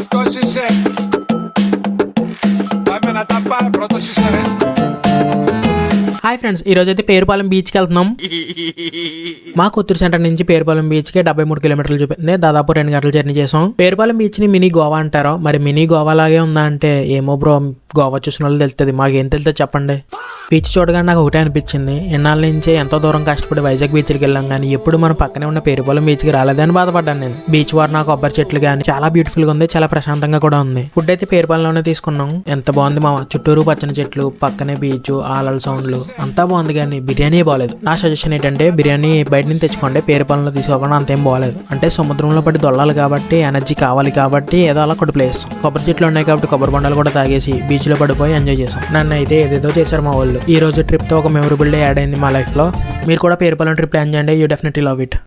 Of course she said. Πάμε να τα πάμε πρώτο σύστερε. Hi friends, ఈ రోజు అయితే పేరుపాలెం బీచ్కి వెళ్తున్నాం. మా కొత్తూరు సెంటర్ నుంచి పేరుపాలెం బీచ్కి 73 కిలోమీటర్లు చూపింది. దాదాపు 2 గంటల జర్నీ చేసాం. పేరుపాలెం బీచ్ని మినీ గోవా అంటారు. మరి మినీ గోవా లాగే ఉందా అంటే ఏమో బ్రో, గోవా చూసిన వాళ్ళు తెలుస్తుంది. మాకేం తెలుస్తుంది చెప్పండి. బీచ్ చూడగానే నాకు ఒకటే అనిపించింది, ఎన్నాళ్ళ నుంచి ఎంతో దూరం కష్టపడి వైజాగ్ బీచ్కి వెళ్ళాం కానీ ఎప్పుడు మన పక్కనే ఉన్న పేరుపాలెం బీచ్కి రాలేదని బాధపడ్డాను నేను. బీచ్ వారు నాకు కొబ్బరి చెట్లు కానీ చాలా బ్యూటిఫుల్గా ఉంది, చాలా ప్రశాంతంగా కూడా ఉంది. ఫుడ్ అయితే పేరుపాలెంలోనే తీసుకున్నాం. ఎంత బాగుంది మా చుట్టూరు పచ్చని చెట్లు, పక్కనే బీచ్, ఆలల సౌండ్లు అంతా బాగుంది. కానీ బిర్యానీ బాగలేదు. నా సజెషన్ ఏంటంటే బిర్యానీ బయట నుంచి తెచ్చుకోండి, పేరుపాలెంలో తీసుకోకుండా అంతేం బాగలేదు. అంటే సముద్రంలో పడి దొల్లాలి కాబట్టి, ఎనర్జీ కావాలి కాబట్టి ఏదో అలా కొద్ది ప్లేస్. కొబ్బరి చెట్లు ఉన్నాయి కాబట్టి కొబ్బరి బొండాలు కూడా తాగేసి బీచ్ లో పడిపోయి ఎంజాయ్ చేసాం. నన్ను అయితే ఏదేదో చేశారు మా వాళ్ళు. ఈ రోజు ట్రిప్ తో ఒక మెమరబుల్ డే యాడ్ అయింది మా లైఫ్ లో. మీరు కూడా పేరుపాలెం ట్రిప్ ప్లాన్ చేయండి. You definitely love it.